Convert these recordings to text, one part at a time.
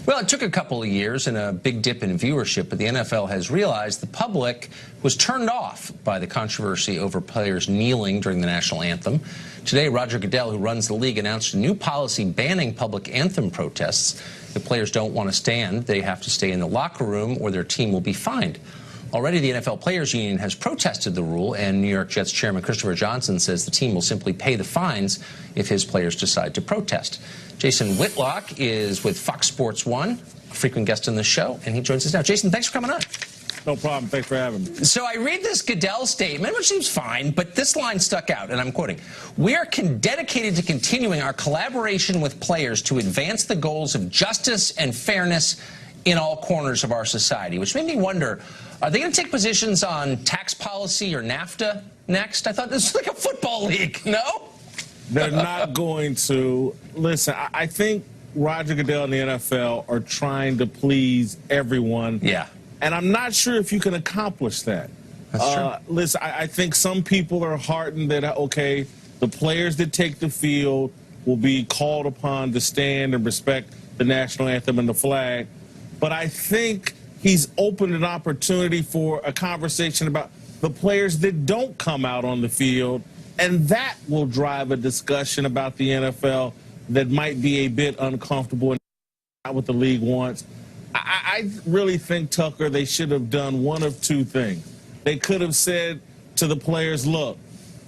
Well, it took a couple of years and a big dip in viewership, but the NFL has realized the public was turned off by the controversy over players kneeling during the national anthem. Today, Roger Goodell, who runs the league, announced a new policy banning public anthem protests. If players don't want to stand, they have to stay in the locker room or their team will be fined. Already, the NFL Players Union has protested the rule, and New York Jets chairman Christopher Johnson says the team will simply pay the fines if his players decide to protest. Jason Whitlock is with Fox Sports 1, a frequent guest on the show, and he joins us now. Jason, thanks for coming on. No problem. Thanks for having me. So I read this Goodell statement, which seems fine, but this line stuck out, and I'm quoting, "We are dedicated to continuing our collaboration with players to advance the goals of justice and fairness in all corners of our society," which made me wonder, are they going to take positions on tax policy or NAFTA next? I thought this was like a football league, no? They're not going to. Listen, I think Roger Goodell and the NFL are trying to please everyone. Yeah. And I'm not sure if you can accomplish that. That's true. Listen, I think some people are heartened that, okay, the players that take the field will be called upon to stand and respect the national anthem and the flag. But I think he's opened an opportunity for a conversation about the players that don't come out on the field, and that will drive a discussion about the NFL that might be a bit uncomfortable and not what the league wants. I really think, Tucker, they should have done one of two things. They could have said to the players, look,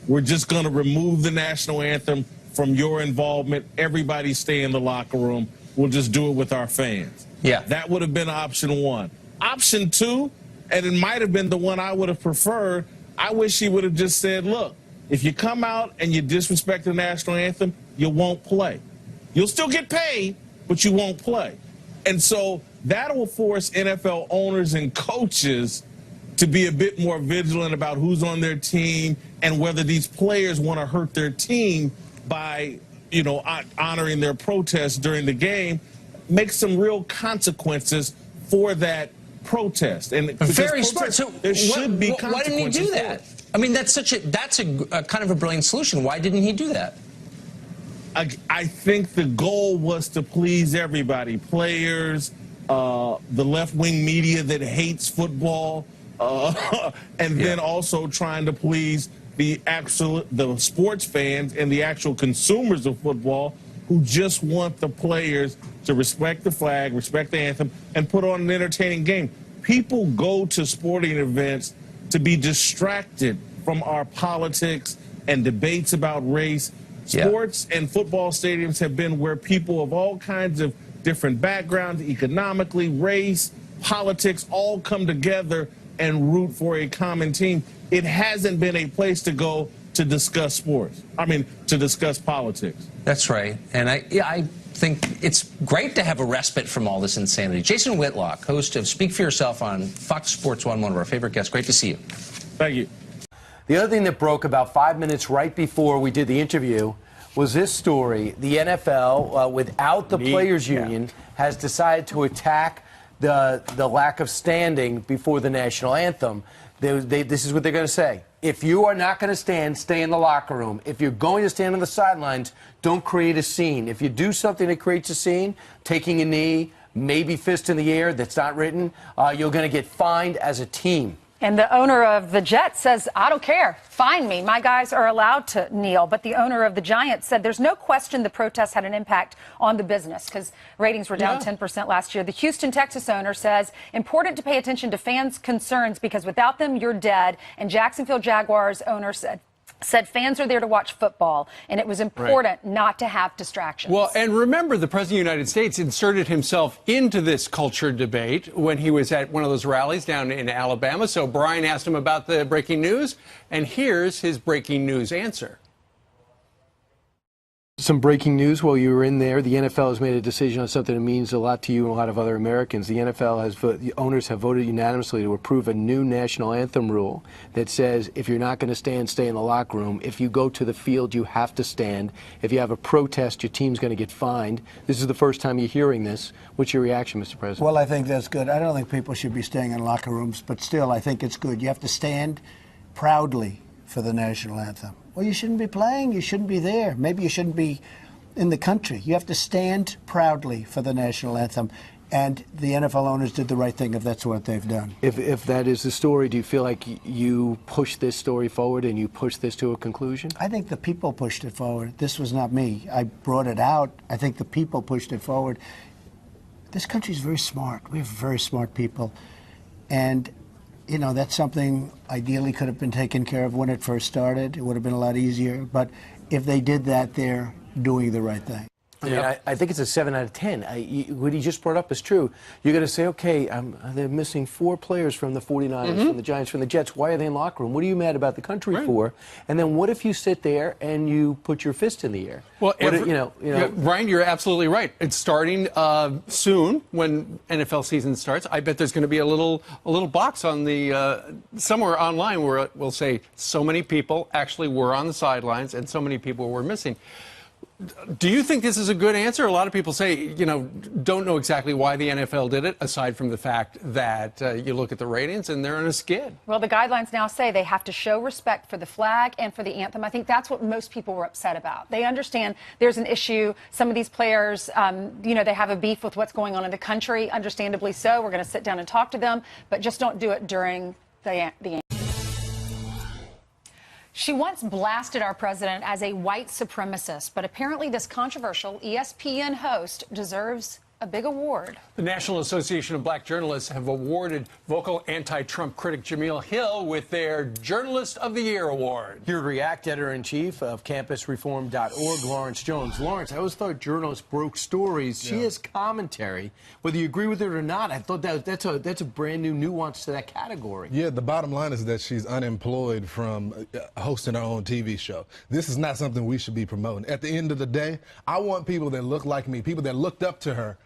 we're just going to remove the national anthem from your involvement. Everybody stay in the locker room. We'll just do it with our fans. Yeah. That would have been option one. Option two, and it might have been the one I would have preferred, I wish he would have just said, look, if you come out and you disrespect the national anthem, you won't play. You'll still get paid, but you won't play. And so that will force NFL owners and coaches to be a bit more vigilant about who's on their team and whether these players want to hurt their team by, honoring their protests during the game. Make some real consequences for that protest. And very smart. So there should be consequences. Why didn't he do that? I mean, that's a kind of a brilliant solution. Why didn't he do that? I think the goal was to please everybody, players, the left-wing media that hates football, and then also trying to please the sports fans and the actual consumers of football who just want the players to respect the flag, respect the anthem, and put on an entertaining game. People go to sporting events to be distracted from our politics and debates about race. Sports and football stadiums have been where people of all kinds of different backgrounds, economically, race, politics, all come together and root for a common team. It hasn't been a place to go to discuss to discuss politics. That's right. And I think it's great to have a respite from all this insanity. Jason Whitlock, host of Speak for Yourself on Fox Sports 1, one of our favorite guests. Great to see you. Thank you. The other thing that broke about 5 minutes right before we did the interview was this story. The NFL, without the Players Union, has decided to attack the lack of standing before the national anthem. This is what they're going to say. If you are not going to stand, stay in the locker room. If you're going to stand on the sidelines, don't create a scene. If you do something that creates a scene, taking a knee, maybe fist in the air that's not written, you're going to get fined as a team. And the owner of the Jets says, I don't care. Fine me. My guys are allowed to kneel. But the owner of the Giants said there's no question the protests had an impact on the business because ratings were down 10% last year. The Houston, Texas owner says important to pay attention to fans' concerns because without them, you're dead. And Jacksonville Jaguars owner said fans are there to watch football, and it was important not to have distractions. Well, and remember, the President of the United States inserted himself into this culture debate when he was at one of those rallies down in Alabama. So Brian asked him about the breaking news, and here's his breaking news answer. Some breaking news while you were in there. The NFL has made a decision on something that means a lot to you and a lot of other Americans. The NFL the owners have voted unanimously to approve a new national anthem rule that says if you're not going to stand, stay in the locker room. If you go to the field, you have to stand. If you have a protest, your team's going to get fined. This is the first time you're hearing this. What's your reaction, Mr. President? Well, I think that's good. I don't think people should be staying in locker rooms, but still, I think it's good. You have to stand proudly for the national anthem. Well, you shouldn't be playing. You shouldn't be there. Maybe you shouldn't be in the country. You have to stand proudly for the national anthem. And the NFL owners did the right thing if that's what they've done. If that is the story, do you feel like you push this story forward and you push this to a conclusion? I think the people pushed it forward. This was not me. I brought it out. I think the people pushed it forward. This country is very smart. We have very smart people. And, you know, that's something ideally could have been taken care of when it first started. It would have been a lot easier. But if they did that, they're doing the right thing. I mean, I think it's a 7 out of 10. What he just brought up is true. You're going to say, okay, they're missing 4 players from the 49ers, from the Giants, from the Jets. Why are they in the locker room? What are you mad about the country for? And then what if you sit there and you put your fist in the air? Well, Yeah, Ryan, you're absolutely right. It's starting soon when NFL season starts. I bet there's going to be a little box on the somewhere online where it will say so many people actually were on the sidelines and so many people were missing. Do you think this is a good answer? A lot of people say, you know, don't know exactly why the NFL did it, aside from the fact that you look at the ratings and they're on a skid. Well, the guidelines now say they have to show respect for the flag and for the anthem. I think that's what most people were upset about. They understand there's an issue. Some of these players, you know, they have a beef with what's going on in the country, understandably so. We're going to sit down and talk to them, but just don't do it during the anthem. She once blasted our president as a white supremacist, but apparently this controversial ESPN host deserves a big award. The National Association of Black Journalists have awarded vocal anti-Trump critic Jamil Hill with their Journalist of the Year award. Here to react, editor-in-chief of campusreform.org, Lawrence Jones. Lawrence, I always thought journalists broke stories. She has commentary. Whether you agree with it or not, I thought that's a brand new nuance to that category. Yeah, the bottom line is that she's unemployed from hosting her own TV show. This is not something we should be promoting. At the end of the day, I want people that look like me, people that looked up to her,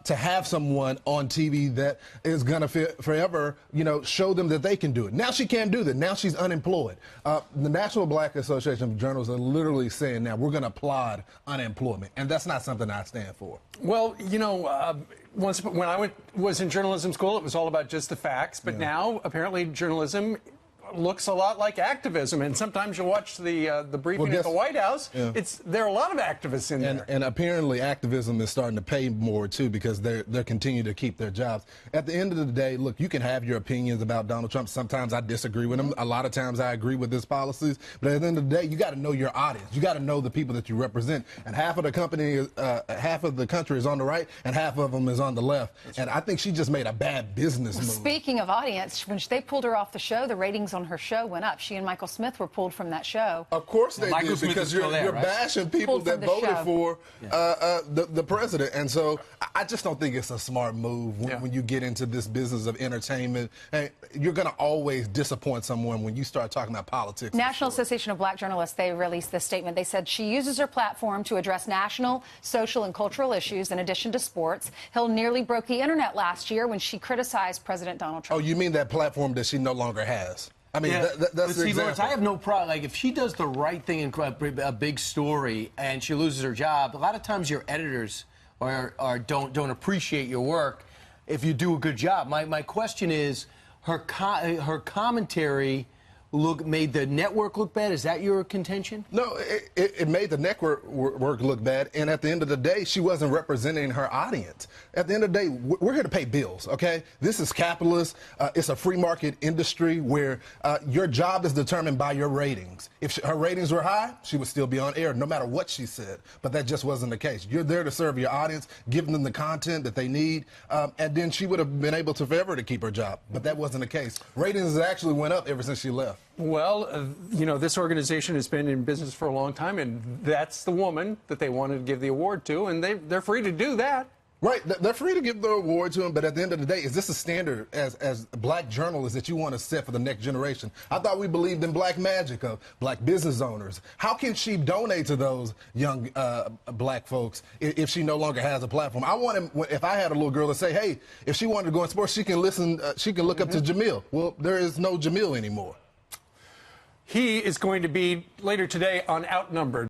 to have someone on TV that is going to forever, you know, show them that they can do it. Now she can't do that. Now she's unemployed. The National Black Association of Journalists are literally saying now we're going to applaud unemployment, and that's not something I stand for. Well, you know, when I was in journalism school, it was all about just the facts, but now apparently journalism looks a lot like activism, and sometimes you watch the briefing at the White House. There are a lot of activists in there, and apparently activism is starting to pay more too because they're continuing to keep their jobs. At the end of the day, look, you can have your opinions about Donald Trump. Sometimes I disagree with him. A lot of times I agree with his policies. But at the end of the day, you got to know your audience. You got to know the people that you represent. And half of the country is on the right, and half of them is on the left. And I think she just made a bad business move. Speaking of audience, when they pulled her off the show, the ratings on her show went up. She and Michael Smith were pulled from that show. Of course they did, because you're bashing people that voted for the president. And so I just don't think it's a smart move when you get into this business of entertainment. And you're going to always disappoint someone when you start talking about politics. National Association of Black Journalists, they released this statement. They said she uses her platform to address national, social, and cultural issues in addition to sports. Hill nearly broke the internet last year when she criticized President Donald Trump. Oh, you mean that platform that she no longer has? I mean, that's the example. Lawrence, I have no problem. Like, if she does the right thing in a big story and she loses her job, a lot of times your editors don't appreciate your work if you do a good job. My question is, her commentary made the network look bad? Is that your contention? No, it made the network look bad, and at the end of the day, she wasn't representing her audience. At the end of the day, we're here to pay bills, okay? This is capitalist. It's a free market industry where your job is determined by your ratings. If her ratings were high, she would still be on air, no matter what she said, but that just wasn't the case. You're there to serve your audience, giving them the content that they need, and then she would have been able to forever to keep her job, but that wasn't the case. Ratings actually went up ever since she left. Well, you know, this organization has been in business for a long time, and that's the woman that they wanted to give the award to, and they're free to do that. Right, they're free to give the award to him, but at the end of the day, is this a standard as black journalists that you want to set for the next generation? I thought we believed in black magic of black business owners. How can she donate to those young black folks if she no longer has a platform? I want him, if I had a little girl, to say, hey, if she wanted to go in sports, she can listen, she can look up to Jamil. Well, there is no Jamil anymore. He is going to be later today on Outnumbered.